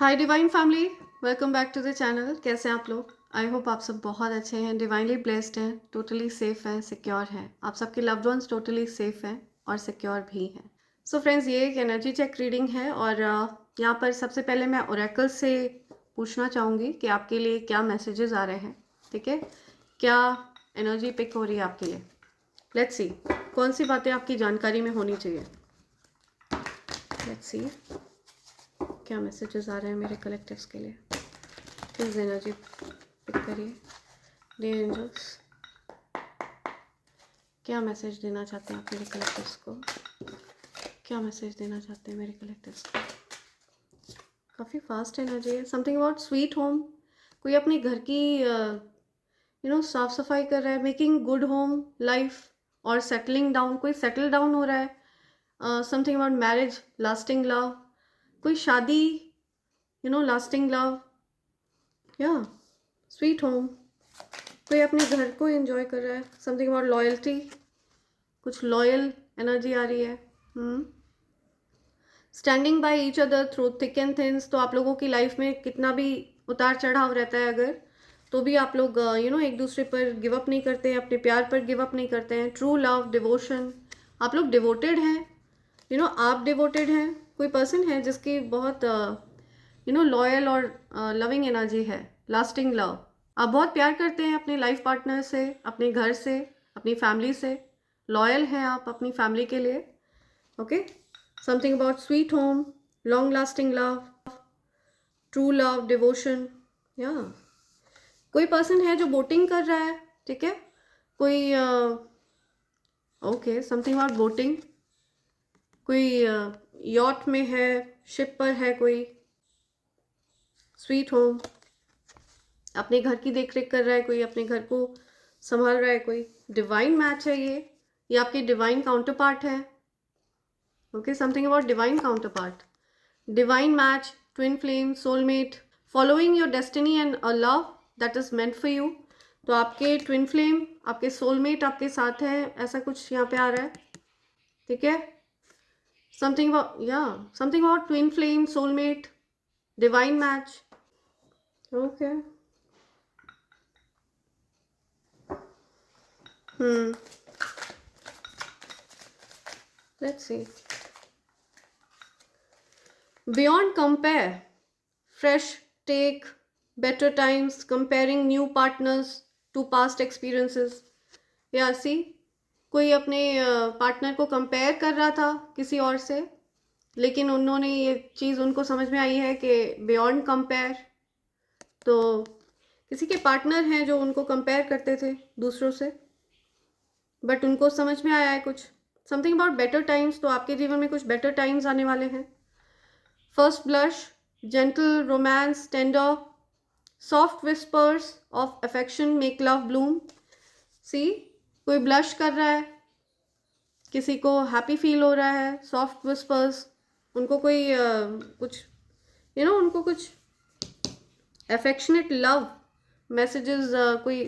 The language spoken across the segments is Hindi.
Hi divine family, welcome back to the channel. कैसे हैं आप लोग? आई होप आप सब बहुत अच्छे हैं, डिवाइनली ब्लेस्ड हैं, टोटली सेफ हैं, सिक्योर हैं। आप सबके लव्ड वंस टोटली सेफ हैं और सिक्योर भी हैं। सो फ्रेंड्स, ये एक एनर्जी चेक रीडिंग है और यहाँ पर सबसे पहले मैं ओरेकल से पूछना चाहूँगी कि आपके लिए क्या मैसेजेस आ रहे हैं। ठीक है, क्या एनर्जी पिक हो रही है आपके लिए? लेट्स सी कौन सी बातें आपकी जानकारी में होनी चाहिए। लेट्स सी क्या मैसेजेस आ रहे हैं मेरे कलेक्टिव्स के लिए। प्लीज एनर्जी पिक करिए। डियर एंजल्स, क्या मैसेज देना चाहते हैं आप मेरे कलेक्टिव्स को? क्या मैसेज देना चाहते हैं मेरे कलेक्टिव्स को? काफ़ी फास्ट एनर्जी है। Something about sweet home. कोई अपने घर की साफ सफाई कर रहा है, मेकिंग गुड होम लाइफ और सेटलिंग डाउन। कोई सेटल डाउन हो रहा है। Something about marriage, lasting love. कोई शादी, लास्टिंग लव या स्वीट होम। कोई अपने घर को एंजॉय कर रहा है। समथिंग अबाउट लॉयल्टी, कुछ लॉयल एनर्जी आ रही है। Standing by each other through thick and thins. तो आप लोगों की लाइफ में कितना भी उतार चढ़ाव रहता है अगर, तो भी आप लोग एक दूसरे पर गिव अप नहीं करते हैं, अपने प्यार पर गिव अप नहीं करते हैं। True love, devotion. आप लोग डिवोटेड हैं, आप डिवोटेड हैं। कोई पर्सन है जिसकी बहुत लॉयल और लविंग एनर्जी है, लास्टिंग लव। आप बहुत प्यार करते हैं अपने लाइफ पार्टनर से, अपने घर से, अपनी फैमिली से। लॉयल हैं आप अपनी फैमिली के लिए। Okay, something about sweet home, long lasting love, true love, devotion. या कोई पर्सन है जो बोटिंग कर रहा है। ठीक है, कोई ओके, समथिंग अबाउट बोटिंग। कोई यॉट में है, शिप पर है कोई। स्वीट होम, अपने घर की देख रेख कर रहा है कोई, अपने घर को संभाल रहा है कोई। डिवाइन मैच है ये आपके डिवाइन काउंटर पार्ट है। Okay, something about divine counter part, divine match, twin flame, soulmate, following your destiny and a love that is meant for you. तो आपके ट्विन फ्लेम, आपके सोलमेट आपके साथ है, ऐसा कुछ यहाँ पे आ रहा है। ठीक है, something about twin flame, soulmate, divine match. Okay, let's see. Beyond compare, fresh take, better times, comparing new partners to past experiences. या सी कोई अपने पार्टनर को कंपेयर कर रहा था किसी और से, लेकिन उन्होंने ये चीज़ उनको समझ में आई है कि बियॉन्ड कंपेयर। तो किसी के पार्टनर हैं जो उनको कंपेयर करते थे दूसरों से, बट उनको समझ में आया है कुछ। Something about better times. तो आपके जीवन में कुछ बेटर टाइम्स आने वाले हैं। First blush, gentle romance, tender, soft whispers of affection make love bloom. See कोई ब्लश कर रहा है, किसी को हैप्पी फील हो रहा है, सॉफ्ट विस्पर्स। उनको कोई कुछ उनको कुछ अफेक्शनेट लव मैसेजेस कोई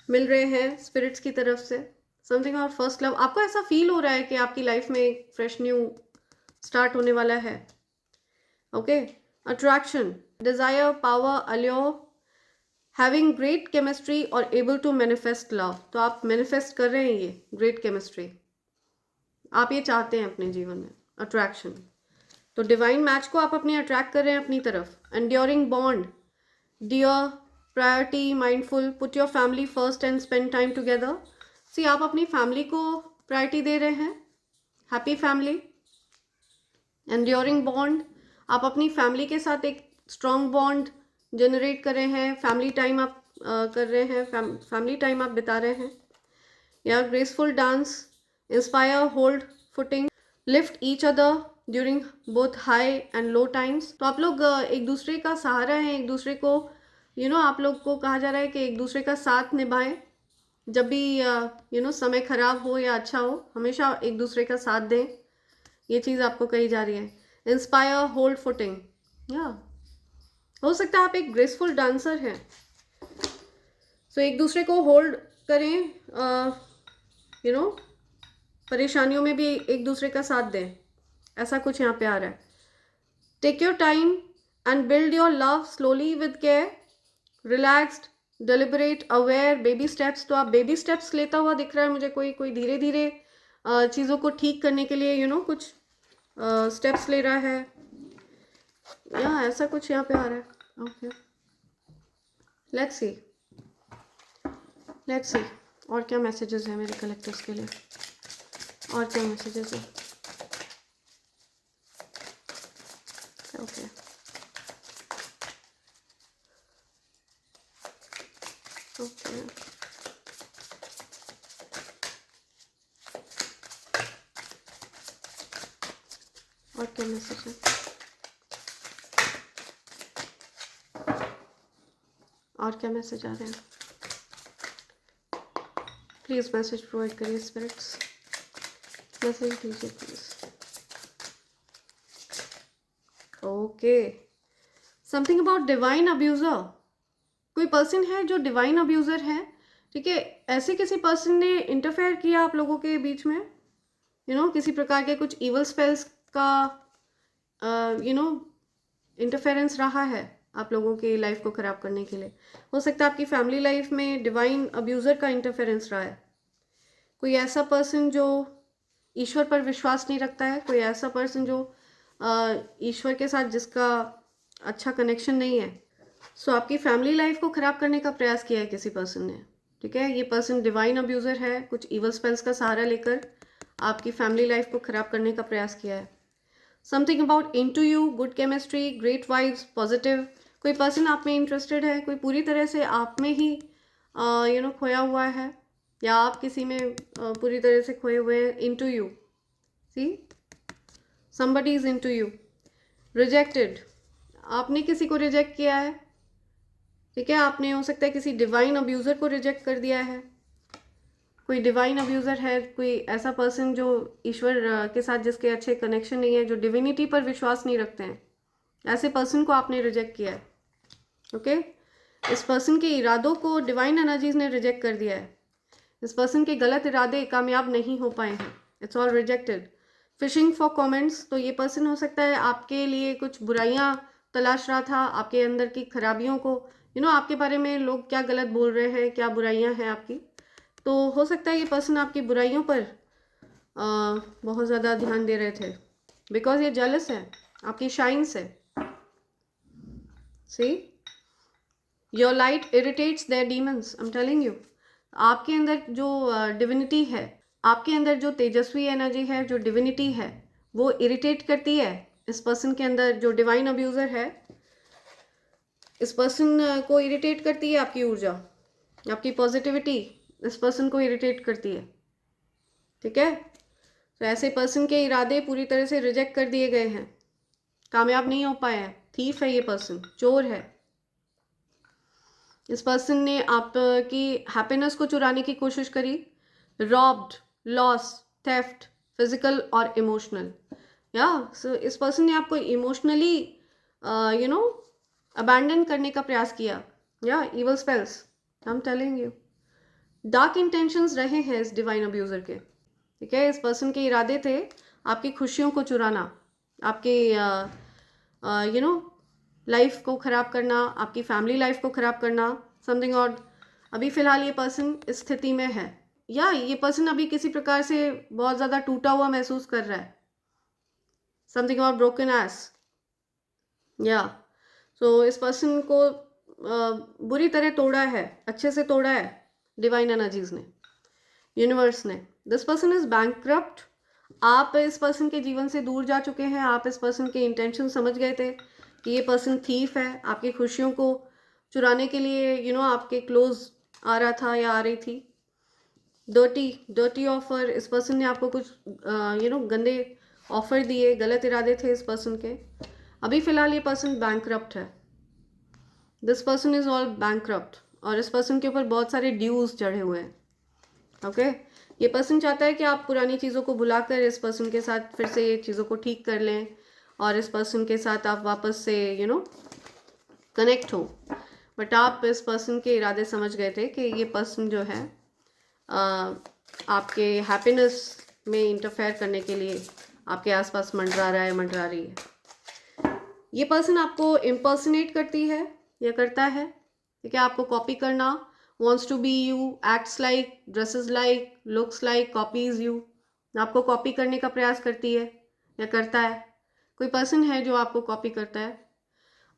मिल रहे हैं स्पिरिट्स की तरफ से। समथिंग और फर्स्ट लव, आपको ऐसा फील हो रहा है कि आपकी लाइफ में एक फ्रेश न्यू स्टार्ट होने वाला है। Okay, attraction, desire, power, allure, having great chemistry और एबल टू मैनिफेस्ट लव। तो आप मैनिफेस्ट कर रहे हैं ये ग्रेट केमिस्ट्री, आप ये चाहते हैं अपने जीवन में, अट्रैक्शन। तो डिवाइन मैच को आप अपने अट्रैक्ट कर रहे हैं अपनी तरफ। Enduring bond, dear, priority, mindful, put your family first and spend time together. See आप अपनी फैमिली को प्रायोरिटी दे रहे हैं, हैप्पी फैमिली। एंड्योरिंग बॉन्ड, आप अपनी फैमिली के साथ एक स्ट्रॉन्ग बॉन्ड जनरेट कर रहे हैं, फैमिली टाइम आप कर रहे हैं, फैमिली टाइम आप बिता रहे हैं। या graceful dance, inspire, hold footing, lift each other during both high and low times. तो आप लोग एक दूसरे का सहारा हैं, एक दूसरे को आप लोग को कहा जा रहा है कि एक दूसरे का साथ निभाएं। जब भी समय खराब हो या अच्छा हो, हमेशा एक दूसरे का साथ दें, ये चीज़ आपको कही जा रही है। Inspire, hold footing. या हो सकता है आप एक ग्रेसफुल डांसर हैं, सो एक दूसरे को होल्ड करें, परेशानियों में भी एक दूसरे का साथ दें, ऐसा कुछ यहाँ पे आ रहा है। Take your time and build your love slowly with care, relaxed, deliberate, aware, baby steps. तो आप बेबी स्टेप्स लेता हुआ दिख रहा है मुझे, कोई धीरे धीरे चीज़ों को ठीक करने के लिए कुछ स्टेप्स ले रहा है, या ऐसा कुछ यहाँ पे आ रहा है। ओके, लेट्स सी और क्या मैसेजेस हैं मेरे कलेक्टर्स के लिए, और क्या मैसेजेस हैं। ओके, ओके, और क्या मैसेज है, और क्या मैसेज आ रहे हैं। प्लीज़ मैसेज प्रोवाइड करिए स्पिरिट्स, मैसेज दीजिए please. Okay, something about divine abuser. कोई पर्सन है जो डिवाइन अब्यूज़र है, ठीक है। ऐसे किसी पर्सन ने इंटरफेयर किया आप लोगों के बीच में, किसी प्रकार के कुछ इवल स्पेल्स का इंटरफेरेंस रहा है आप लोगों की लाइफ को ख़राब करने के लिए। हो सकता है आपकी फैमिली लाइफ में डिवाइन अब्यूज़र का इंटरफेरेंस रहा है। कोई ऐसा पर्सन जो ईश्वर पर विश्वास नहीं रखता है, कोई ऐसा पर्सन जो ईश्वर के साथ जिसका अच्छा कनेक्शन नहीं है, सो आपकी फैमिली लाइफ को ख़राब करने का प्रयास किया है किसी पर्सन ने, ठीक है। ये पर्सन डिवाइन अब्यूज़र है, कुछ इवल स्पेल्स का सहारा लेकर आपकी फैमिली लाइफ को ख़राब करने का प्रयास किया है। Something about into you, good chemistry, great vibes, positive. कोई पर्सन आप में इंटरेस्टेड है, कोई पूरी तरह से आप में ही खोया हुआ है, या आप किसी में पूरी तरह से खोए हुए हैं। Into you, see somebody is into you, rejected, आपने किसी को रिजेक्ट किया है, ठीक है। आपने हो सकता है किसी डिवाइन अब्यूज़र को रिजेक्ट कर दिया है। कोई डिवाइन अब्यूज़र है, कोई ऐसा पर्सन जो ईश्वर के साथ जिसके अच्छे कनेक्शन नहीं है, जो डिविनिटी पर विश्वास नहीं रखते हैं, ऐसे पर्सन को आपने रिजेक्ट किया है, ओके। इस पर्सन के इरादों को डिवाइन एनर्जीज ने रिजेक्ट कर दिया है। इस पर्सन के गलत इरादे कामयाब नहीं हो पाए हैं, it's all rejected. Fishing for comments, तो ये पर्सन हो सकता है आपके लिए कुछ बुराइयां तलाश रहा था, आपके अंदर की खराबियों को, आपके बारे में लोग क्या गलत बोल रहे हैं, क्या बुराइयां हैं आपकी। तो हो सकता है ये पर्सन आपकी बुराइयों पर बहुत ज़्यादा ध्यान दे रहे थे, बिकॉज ये जेलस है आपकी शाइन से। See, your light irritates their demons, I am telling you. आपके अंदर जो डिविनिटी है, आपके अंदर जो तेजस्वी एनर्जी है, जो डिविनिटी है, वो इरिटेट करती है इस पर्सन के अंदर। जो डिवाइन अब्यूज़र है, इस पर्सन को इरिटेट करती है आपकी ऊर्जा, आपकी पॉजिटिविटी इस पर्सन को इरिटेट करती है, ठीक है। तो ऐसे पर्सन के इरादे पूरी तरह से रिजेक्ट कर दिए गए हैं, कामयाब नहीं हो पाए हैं। थीफ है ये पर्सन, चोर है। इस पर्सन ने आपकी हैप्पीनेस को चुराने की कोशिश करी, रॉब्ड, लॉस, थेफ्ट, फिजिकल और इमोशनल, या सो इस पर्सन ने आपको इमोशनली अबैंडन करने का प्रयास किया, या evil spells, I am telling you. Dark intentions रहे हैं इस डिवाइन अब्यूज़र के, ठीक है। इस पर्सन के इरादे थे आपकी खुशियों को चुराना, आपके लाइफ को ख़राब करना, आपकी फैमिली लाइफ को ख़राब करना, समथिंग। और अभी फ़िलहाल ये पर्सन इस स्थिति में है, या ये पर्सन अभी किसी प्रकार से बहुत ज़्यादा टूटा हुआ महसूस कर रहा है, समथिंग और ब्रोकन एस, या सो इस पर्सन को बुरी तरह तोड़ा है, अच्छे से तोड़ा है डिवाइन एनर्जीज ने, यूनिवर्स ने। This person is bankrupt. आप इस पर्सन के जीवन से दूर जा चुके हैं, आप इस पर्सन के इंटेंशन समझ गए थे कि ये पर्सन थीफ है, आपकी खुशियों को चुराने के लिए आपके क्लोज आ रहा था या आ रही थी। डर्टी ऑफर, इस पर्सन ने आपको कुछ गंदे ऑफर दिए, गलत इरादे थे इस पर्सन के। अभी फ़िलहाल ये पर्सन बैंकक्रप्ट है, this person is all bankrupt, और इस पर्सन के ऊपर बहुत सारे ड्यूज चढ़े हुए हैं, ओके। ये पर्सन चाहता है कि आप पुरानी चीज़ों को भुलाकर इस पर्सन के साथ फिर से ये चीज़ों को ठीक कर लें, और इस पर्सन के साथ आप वापस से कनेक्ट हो। बट आप इस पर्सन के इरादे समझ गए थे कि ये पर्सन जो है आपके हैप्पीनेस में इंटरफेयर करने के लिए आपके आसपास मंडरा रहा है, मंडरा रही है। ये पर्सन आपको इम्पर्सनेट करती है या करता है, ठीक है, आपको कॉपी करना, wants to be you, acts like, dresses like, looks like, copies you, आपको कॉपी करने का प्रयास करती है या करता है। कोई पर्सन है जो आपको कॉपी करता है,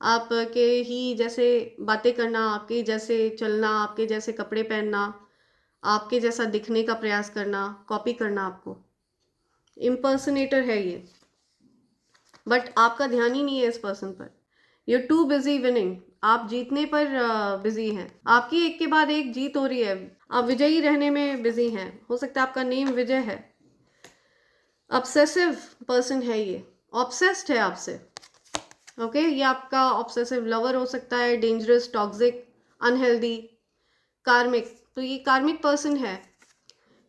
आपके ही जैसे बातें करना, आपके जैसे चलना, आपके जैसे कपड़े पहनना, आपके जैसा दिखने का प्रयास करना, कॉपी करना आपको। इम्पर्सनेटर है ये, बट आपका ध्यान ही नहीं है इस पर्सन पर। You're too busy winning, आप जीतने पर बिजी हैं, आपकी एक के बाद एक जीत हो रही है, आप विजयी रहने में बिजी हैं। हो सकता है आपका नेम विजय है। ऑब्सेसिव पर्सन है ये, ऑब्सेस्ड है आपसे, ओके ये आपका ऑब्सेसिव लवर हो सकता है, डेंजरस, टॉक्सिक, अनहेल्दी, कार्मिक। तो ये कार्मिक पर्सन है,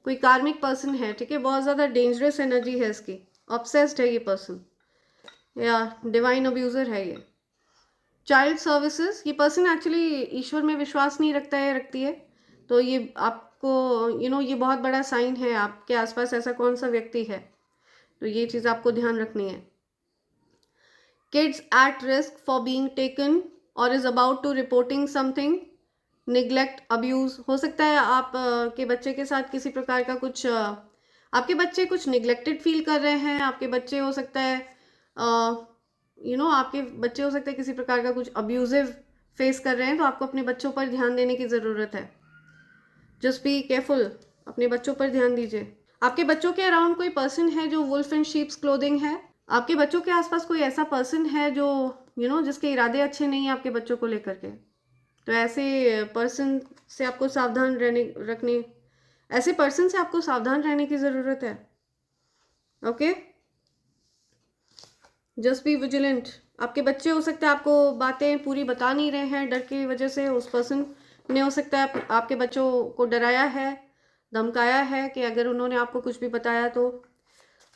कोई कार्मिक पर्सन है, ठीक है, बहुत ज़्यादा डेंजरस एनर्जी है इसकी, ऑब्सेस्ड है ये पर्सन, या डिवाइन अब्यूज़र है ये। चाइल्ड सर्विसेज, ये पर्सन एक्चुअली ईश्वर में विश्वास नहीं रखता है, रखती है, तो ये आपको ये बहुत बड़ा साइन है, आपके आसपास ऐसा कौन सा व्यक्ति है, तो ये चीज़ आपको ध्यान रखनी है। Kids at risk for being taken और is about to reporting something, neglect, abuse, हो सकता है आप के बच्चे के साथ किसी प्रकार का कुछ आपके बच्चे कुछ निग्लेक्टेड फील कर रहे हैं, आपके बच्चे हो सकता है आपके बच्चे हो सकते हैं किसी प्रकार का कुछ अब्यूजिव फेस कर रहे हैं, तो आपको अपने बच्चों पर ध्यान देने की ज़रूरत है। जस्ट बी केयरफुल, अपने बच्चों पर ध्यान दीजिए। आपके बच्चों के अराउंड कोई पर्सन है जो वुल्फ इन शीप्स क्लोथिंग है, आपके बच्चों के आसपास कोई ऐसा पर्सन है जो जिसके इरादे अच्छे नहीं है आपके बच्चों को लेकर के, तो ऐसे पर्सन से आपको सावधान ऐसे पर्सन से आपको सावधान रहने की ज़रूरत है। Okay, just be vigilant. आपके बच्चे हो सकता है आपको बातें पूरी बता नहीं रहे हैं, डर की वजह से उस पर्सन ने हो सकता है आपके बच्चों को डराया है, धमकाया है कि अगर उन्होंने आपको कुछ भी बताया तो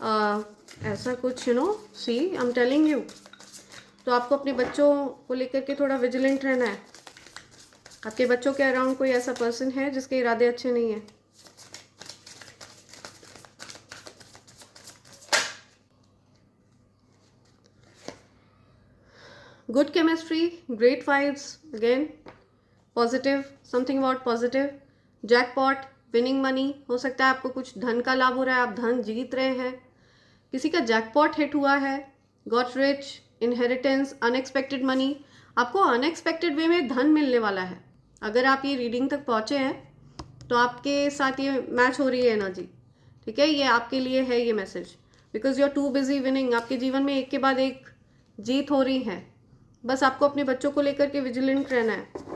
ऐसा कुछ सी आई एम टेलिंग यू। तो आपको अपने बच्चों को लेकर के थोड़ा विजिलेंट रहना है। आपके बच्चों के अराउंड कोई ऐसा पर्सन है जिसके इरादे अच्छे नहीं हैं। Good chemistry, great vibes, again positive, something about positive, jackpot, winning money, हो सकता है आपको कुछ धन का लाभ हो रहा है, आप धन जीत रहे हैं, किसी का जैकपॉट हिट हुआ है, got rich, inheritance, unexpected money, आपको अनएक्सपेक्टेड वे में धन मिलने वाला है। अगर आप ये रीडिंग तक पहुँचे हैं तो आपके साथ ये मैच हो रही है एनर्जी, ठीक है, ये आपके लिए है ये message, because you are too busy winning. आपके जीवन में एक के बाद एक जीत हो रही है, बस आपको अपने बच्चों को लेकर के विजिलेंट रहना है।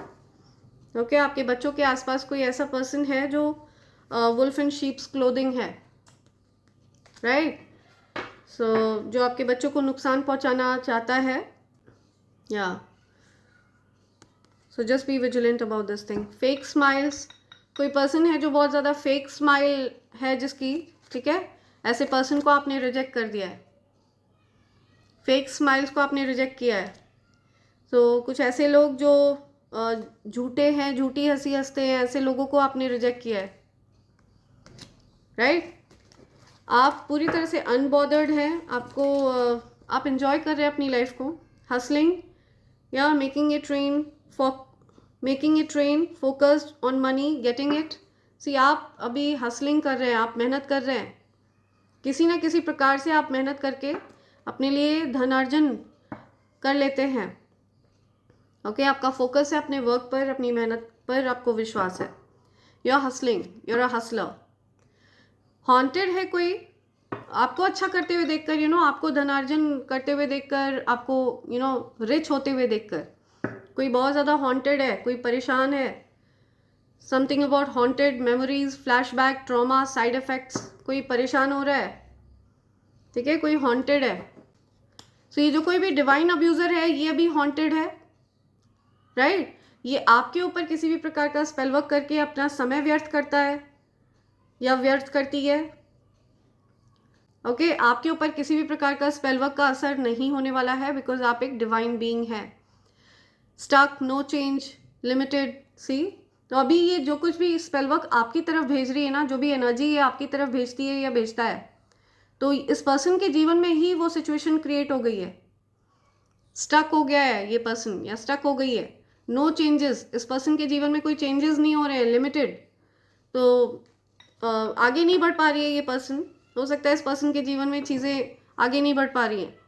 ओके, आपके बच्चों के आसपास कोई ऐसा पर्सन है जो वुल्फ इन शीप्स क्लोथिंग है, राइट, सो जो आपके बच्चों को नुकसान पहुंचाना चाहता है, या so just be vigilant about this thing. Fake smiles, कोई पर्सन है जो बहुत ज़्यादा फेक स्माइल है जिसकी, ठीक है, ऐसे पर्सन को आपने रिजेक्ट कर दिया है, फेक स्माइल्स को आपने रिजेक्ट किया है। तो कुछ ऐसे लोग जो झूठे हैं, झूठी हंसी हंसते हैं, ऐसे लोगों को आपने रिजेक्ट किया है, राइट। आप पूरी तरह से अनबॉदर्ड हैं, आपको आप इंजॉय कर रहे हैं अपनी लाइफ को, हसलिंग या making a train focused on money, getting it. See आप अभी हसलिंग कर रहे हैं, आप मेहनत कर रहे हैं, किसी ना किसी प्रकार से आप मेहनत करके अपने लिए धनार्जन कर लेते हैं। ओके, आपका फोकस है अपने वर्क पर, अपनी मेहनत पर आपको विश्वास है। You are hustling, you are a hustler. Haunted है कोई आपको अच्छा करते हुए देखकर, आपको धनार्जन करते हुए देखकर, आपको रिच होते हुए देखकर, कोई बहुत ज़्यादा हॉन्टेड है, कोई परेशान है। Something about haunted memories, flashback, trauma, side effects, कोई परेशान हो रहा है, ठीक है, कोई हॉन्टेड है। सो ये जो कोई भी डिवाइन अब्यूज़र है ये भी हॉन्टेड है, राइट। ये आपके ऊपर किसी भी प्रकार का स्पेल वर्क करके अपना समय व्यर्थ करता है या व्यर्थ करती है। ओके, आपके ऊपर किसी भी प्रकार का स्पेल वर्क का असर नहीं होने वाला है, बिकॉज आप एक डिवाइन बीइंग है। स्टक, नो चेंज, लिमिटेड, सी। तो अभी ये जो कुछ भी स्पेल वर्क आपकी तरफ भेज रही है ना, जो भी एनर्जी ये आपकी तरफ भेजती है या भेजता है, तो इस पर्सन के जीवन में ही वो सिचुएशन क्रिएट हो गई है। स्टक हो गया है ये पर्सन या स्टक हो गई है, नो चेंजेस, इस पर्सन के जीवन में कोई चेंजेस नहीं हो रहे हैं, लिमिटेड, तो आगे नहीं बढ़ पा रही है ये पर्सन। हो सकता है इस पर्सन के जीवन में चीज़ें आगे नहीं बढ़ पा रही हैं।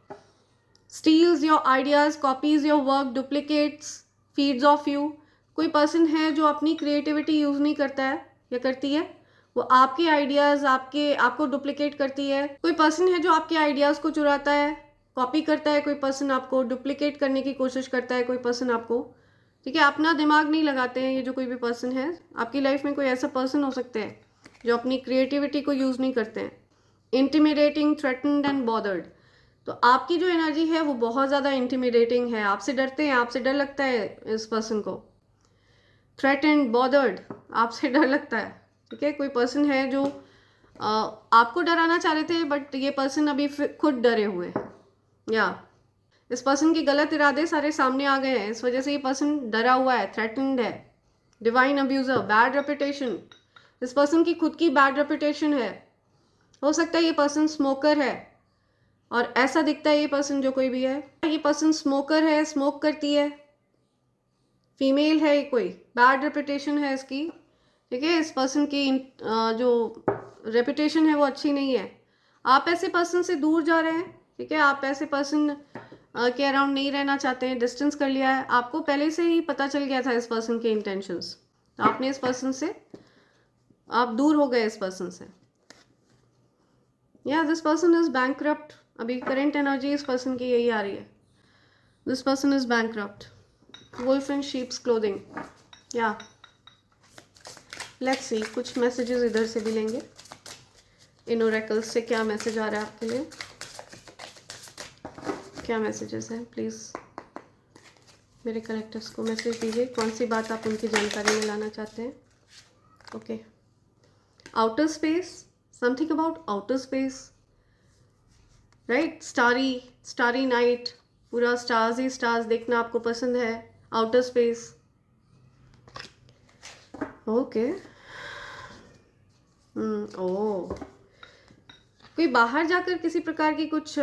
Steals your ideas, copies your work, duplicates, feeds off you. कोई पर्सन है जो अपनी क्रिएटिविटी यूज़ नहीं करता है या करती है, वो आपके आइडियाज़ आपको डुप्लीकेट करती है। कोई पर्सन है जो आपके आइडियाज़ को चुराता है, कॉपी करता है, कोई पर्सन आपको डुप्लीकेट करने की कोशिश करता है, कोई पर्सन आपको, ठीक है, अपना दिमाग नहीं लगाते हैं। ये जो कोई भी पर्सन है आपकी लाइफ में, कोई ऐसा पर्सन हो सकते हैं जो अपनी क्रिएटिविटी को यूज़ नहीं करते हैं। Intimidating, threatened and bothered. तो आपकी जो एनर्जी है वो बहुत ज़्यादा इंटिमिडेटिंग है, आपसे डरते हैं, आपसे डर लगता है इस पर्सन को। थ्रेटन्ड, बॉदर्ड, आपसे डर लगता है, ठीक है। कोई पर्सन है जो आपको डराना चाह रहे थे, बट ये पर्सन अभी खुद डरे हुए हैं, या इस पर्सन के गलत इरादे सारे सामने आ गए हैं, इस वजह से ये पर्सन डरा हुआ है, थ्रेटन्ड है। डिवाइन अब्यूज़र, बैड रेपुटेशन, इस पर्सन की खुद की बैड रेपुटेशन है। हो सकता है ये पर्सन स्मोकर है, और ऐसा दिखता है ये पर्सन जो कोई भी है, ये पर्सन स्मोकर है, स्मोक करती है, फीमेल है, ये कोई बैड रेपुटेशन है इसकी, ठीक है। इस पर्सन की जो रेपुटेशन है वो अच्छी नहीं है। आप ऐसे पर्सन से दूर जा रहे हैं, ठीक है, आप ऐसे पर्सन के अराउंड नहीं रहना चाहते हैं, डिस्टेंस कर लिया है। आपको पहले से ही पता चल गया था इस पर्सन के इंटेंशंस, तो आपने इस पर्सन से, आप दूर हो गए इस पर्सन से। या दिस पर्सन इज बैंकक्रप्ट, अभी करेंट एनर्जी इस पर्सन की यही आ रही है, this person is bankrupt. Wolf in sheep's clothing, या लेट्स सी, कुछ मैसेजेस इधर से भी लेंगे। इन ओरेकल्स से क्या मैसेज आ रहा है आपके लिए, क्या मैसेजेस हैं, प्लीज़ मेरे कलेक्टर्स को मैसेज दीजिए, कौन सी बात आप उनकी जानकारी में लाना चाहते हैं। Okay, outer space, something about outer space, right, starry night, पूरा स्टार्स ही स्टार्स देखना आपको पसंद है, आउटर स्पेस। ओके, ओ, कोई बाहर जाकर किसी प्रकार की कुछ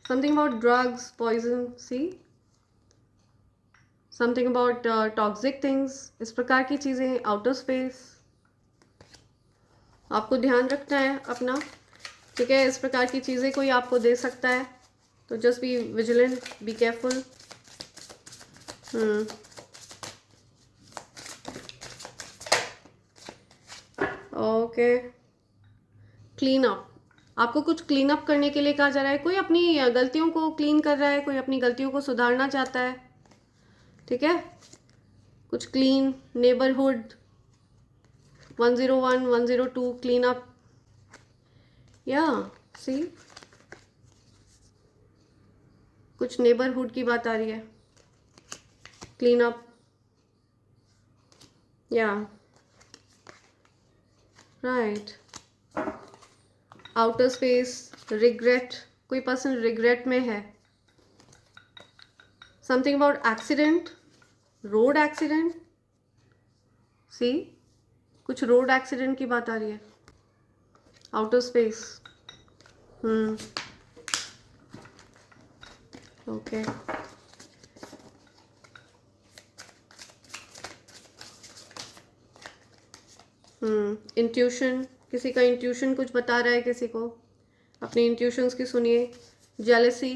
something about drugs, poison, see, something about toxic things, इस प्रकार की चीज़ें, आउटर स्पेस। आपको ध्यान रखना है अपना, ठीक है। इस प्रकार की चीज़ें कोई आपको दे सकता है, तो just be vigilant, be careful. Okay, clean up, आपको कुछ क्लीन अप करने के लिए कहा जा रहा है। कोई अपनी गलतियों को क्लीन कर रहा है, कोई अपनी गलतियों को सुधारना चाहता है, ठीक है। कुछ क्लीन, नेबरहुड 101, 102, क्लीन अप, या सी, कुछ नेबरहुड की बात आ रही है, क्लीन अप, या राइट। आउटर स्पेस, रिग्रेट, कोई पर्सन रिग्रेट में है। Something about accident, road accident, see, कुछ रोड एक्सीडेंट की बात आ रही है, आउटर स्पेस। ओके, इंट्यूशन, किसी का इंट्यूशन कुछ बता रहा है किसी को, अपने इंट्यूशंस की सुनिए। जेलसी,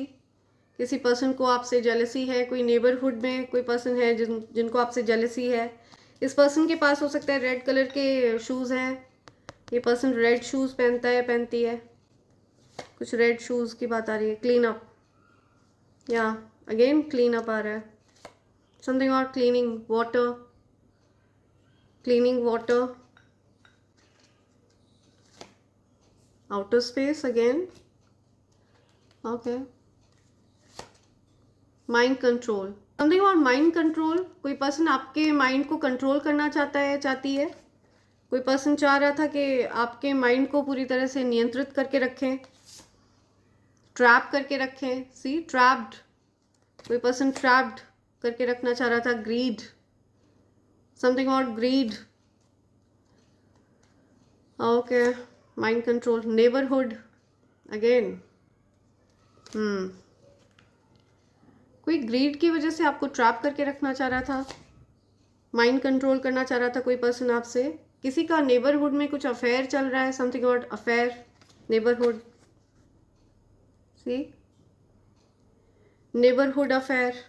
किसी पर्सन को आपसे जेलसी है, कोई नेबरहुड में कोई पर्सन है जिनको आपसे जेलसी है। इस पर्सन के पास हो सकता है रेड कलर के शूज़ हैं, ये पर्सन रेड शूज़ पहनता है, पहनती है, कुछ रेड शूज़ की बात आ रही है। क्लीन अप, या अगेन क्लीन अप आ रहा है, समथिंग और cleaning water, cleaning water, outer space again, okay, mind control, something about mind control, कोई पर्सन आपके माइंड को कंट्रोल करना चाहता है, चाहती है। कोई पर्सन चाह रहा था कि आपके माइंड को पूरी तरह से नियंत्रित करके रखें, ट्रैप करके रखें, सी, ट्रैप्ड, कोई पर्सन ट्रैप्ड करके रखना चाह रहा था। Greed, something about greed, okay, mind control, neighbourhood again, कोई ग्रीड की वजह से आपको ट्रैप करके रखना चाह रहा था, माइंड कंट्रोल करना चाह रहा था कोई पर्सन आपसे। किसी का नेबरहुड में कुछ अफेयर चल रहा है, something about affair, neighbourhood, see, neighbourhood affair,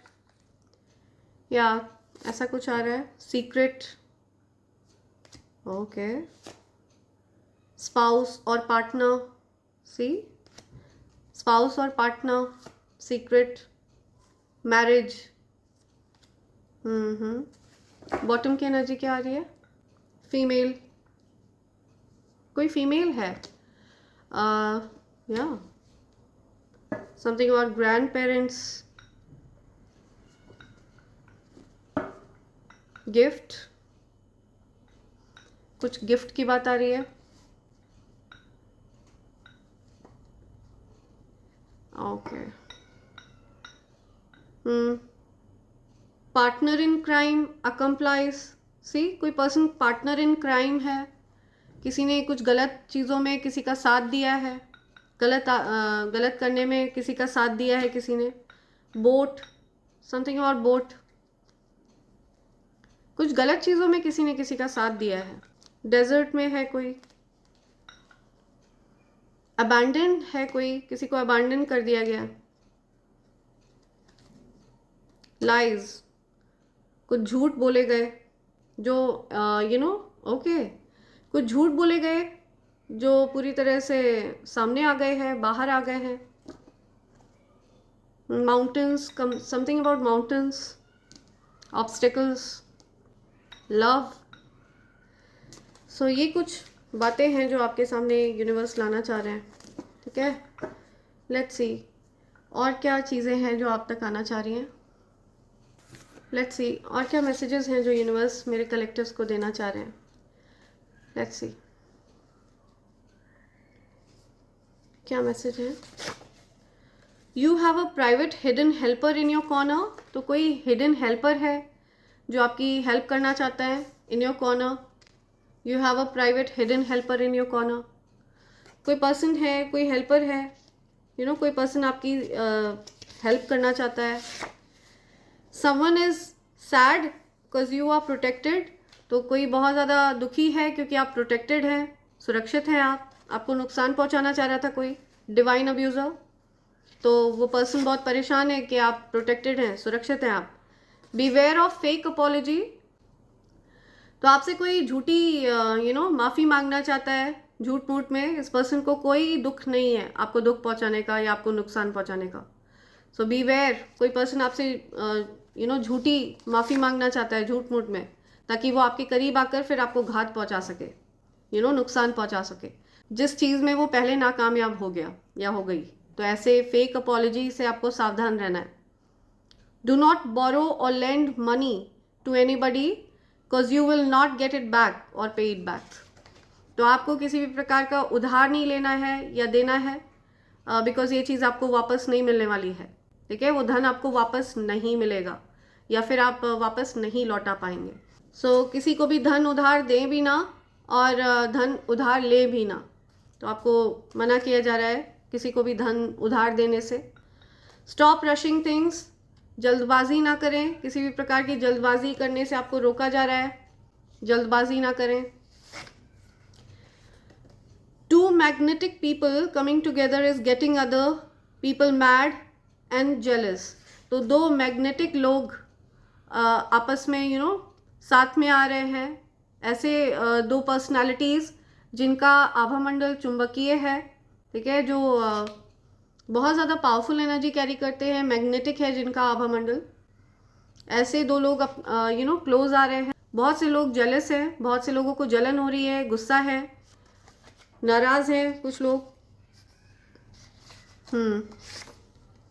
या ऐसा कुछ आ रहा है। सीक्रेट, ओके, स्पाउस और पार्टनर, सी, स्पाउस और पार्टनर, सीक्रेट, मैरिज। बॉटम की एनर्जी क्या आ रही है? फीमेल, कोई फीमेल है, या something about grandparents, gift, कुछ गिफ्ट की बात आ रही है। Okay, partner in crime, accomplice, see, कोई पर्सन पार्टनर इन क्राइम है, किसी ने कुछ गलत चीज़ों में किसी का साथ दिया है, गलत करने में किसी का साथ दिया है किसी ने। बोट, समथिंग और बोट, कुछ गलत चीज़ों में किसी ने किसी का साथ दिया है। डेजर्ट में है कोई, अबैंडन है कोई, किसी को अबैंडन कर दिया गया। लाइज, कुछ झूठ बोले गए जो ओके, कुछ झूठ बोले गए जो पूरी तरह से सामने आ गए हैं, बाहर आ गए हैं। Mountains, something about mountains, obstacles, love. So ये कुछ बातें हैं जो आपके सामने यूनिवर्स लाना चाह रहे हैं, ठीक है। लेट्स सी और क्या चीज़ें हैं जो आप तक आना चाह रही हैं। लेट्स सी और क्या मैसेजेस हैं जो यूनिवर्स मेरे कलेक्टिव्स को देना चाह रहे हैं। लेट्स सी क्या मैसेज है। You have a private hidden helper in your corner, तो कोई हिडन हेल्पर है जो आपकी हेल्प करना चाहता है in your corner. You have a private hidden helper in your corner, कोई पर्सन है, कोई हेल्पर है, कोई पर्सन आपकी हेल्प करना चाहता है। Someone is sad because you are protected, तो कोई बहुत ज़्यादा दुखी है क्योंकि आप प्रोटेक्टेड हैं, सुरक्षित हैं आप। आपको नुकसान पहुंचाना चाह रहा था कोई डिवाइन अब्यूज़र, तो वो पर्सन बहुत परेशान है कि आप प्रोटेक्टेड हैं, सुरक्षित हैं आप। बीवेयर ऑफ फेक अपॉलॉजी, तो आपसे कोई झूठी माफ़ी मांगना चाहता है झूठ मूठ में। इस पर्सन को कोई दुख नहीं है आपको दुख पहुंचाने का या आपको नुकसान पहुंचाने का। सो बीवेयर, कोई पर्सन आपसे झूठी माफ़ी मांगना चाहता है झूठ मूठ में, ताकि वो आपके करीब आकर फिर आपको घात पहुंचा सके, नुकसान पहुंचा सके जिस चीज़ में वो पहले नाकामयाब हो गया या हो गई। तो ऐसे फेक अपॉलॉजी से आपको सावधान रहना है। डू नॉट बोरो और lend money to anybody because you will not get it back और पे इट बैक, तो आपको किसी भी प्रकार का उधार नहीं लेना है या देना है, बिकॉज ये चीज़ आपको वापस नहीं मिलने वाली है, ठीक है। वो धन आपको वापस नहीं मिलेगा या फिर आप वापस नहीं लौटा पाएंगे। सो किसी को भी धन उधार दें भी ना और धन उधार ले भी ना, तो आपको मना किया जा रहा है किसी को भी धन उधार देने से। स्टॉप रशिंग थिंग्स, जल्दबाजी ना करें, किसी भी प्रकार की जल्दबाजी करने से आपको रोका जा रहा है, जल्दबाजी ना करें। Two magnetic people coming together is getting other people mad and jealous, तो दो मैग्नेटिक लोग आपस में साथ में आ रहे हैं। ऐसे दो पर्सनालिटीज़ जिनका आभामंडल चुंबकीय है, ठीक है, जो बहुत ज़्यादा पावरफुल एनर्जी कैरी करते हैं, मैग्नेटिक है जिनका आभामंडल। ऐसे दो लोग क्लोज आ रहे हैं। बहुत से लोग जेलस हैं, बहुत से लोगों को जलन हो रही है, गुस्सा है, नाराज़ हैं कुछ लोग।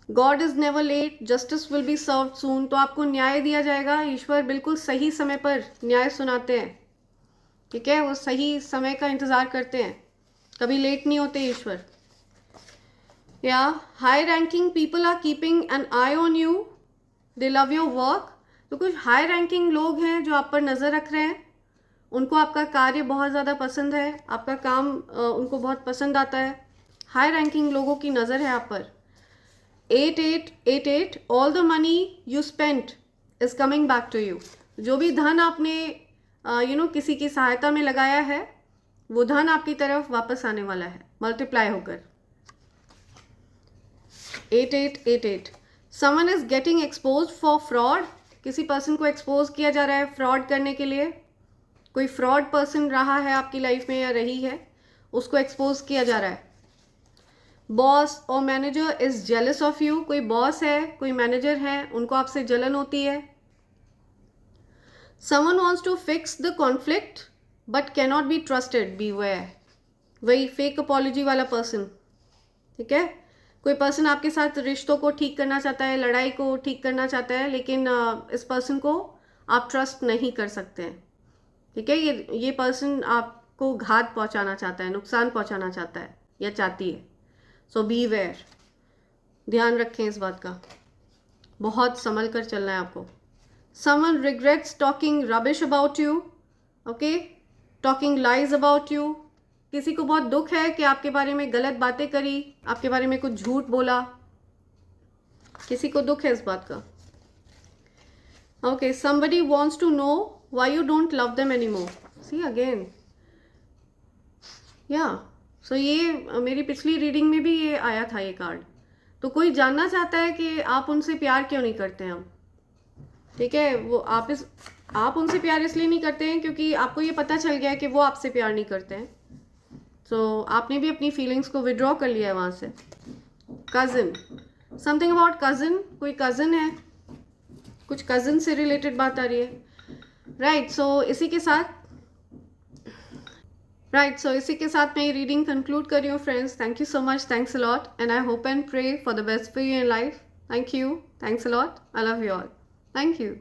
God is never late, justice will be served soon, तो आपको न्याय दिया जाएगा। ईश्वर बिल्कुल सही समय पर न्याय सुनाते हैं, ठीक है, वो सही समय का इंतज़ार करते हैं, कभी लेट नहीं होते ईश्वर। या high ranking people are keeping an eye on you, they love your work, तो कुछ हाई रैंकिंग लोग हैं जो आप पर नज़र रख रहे हैं, उनको आपका कार्य बहुत ज़्यादा पसंद है, आपका काम उनको बहुत पसंद आता है। हाई रैंकिंग लोगों की नज़र है आप पर। 8888, all the money you spent is coming back to you. जो भी धन आपने किसी की सहायता में लगाया है, वो धन आपकी तरफ वापस आने वाला है, मल्टीप्लाई होकर. 8888. Someone is getting exposed for fraud. किसी पर्सन को एक्सपोज किया जा रहा है फ्रॉड करने के लिए. कोई फ्रॉड पर्सन रहा है आपकी लाइफ में या रही है, उसको एक्सपोज किया जा रहा है. बॉस और manager is jealous of you. कोई बॉस है, कोई मैनेजर है, उनको आपसे जलन होती है. Someone wants to fix the conflict but cannot be trusted. Beware. वही फेक अपॉलॉजी वाला पर्सन. ठीक है, कोई पर्सन आपके साथ रिश्तों को ठीक करना चाहता है, लड़ाई को ठीक करना चाहता है, लेकिन इस पर्सन को आप ट्रस्ट नहीं कर सकते हैं. ठीक है, ये पर्सन आपको घात पहुंचाना चाहता है, नुकसान पहुंचाना चाहता है या चाहती है. सो बी वेयर. ध्यान रखें इस बात का, बहुत संभल कर चलना है आपको. Someone regrets talking rubbish about you. Okay, talking lies about you. किसी को बहुत दुख है कि आपके बारे में गलत बातें करी, आपके बारे में कुछ झूठ बोला. किसी को दुख है इस बात का. Okay, somebody wants to know why you don't love them anymore. See again. Yeah. So ये मेरी पिछली रीडिंग में भी ये आया था ये कार्ड. तो कोई जानना चाहता है कि आप उनसे प्यार क्यों नहीं करते हैं. ठीक है, वो आप उनसे प्यार इसलिए नहीं करते हैं क्योंकि आपको ये पता चल गया है कि वो आपसे प्यार नहीं करते हैं. तो आपने भी अपनी फीलिंग्स को विड्रॉ कर लिया है वहाँ से. Cousin, something about cousin. कोई कज़न है, कुछ कज़न से रिलेटेड बात आ रही है. राइट, सो इसी के साथ मैं ये रीडिंग कंक्लूड कर रही हूँ friends. Thank you so much, thanks a lot, and I hope and pray for the best for you in life. Thank you, thanks a lot, I love you all. Thank you.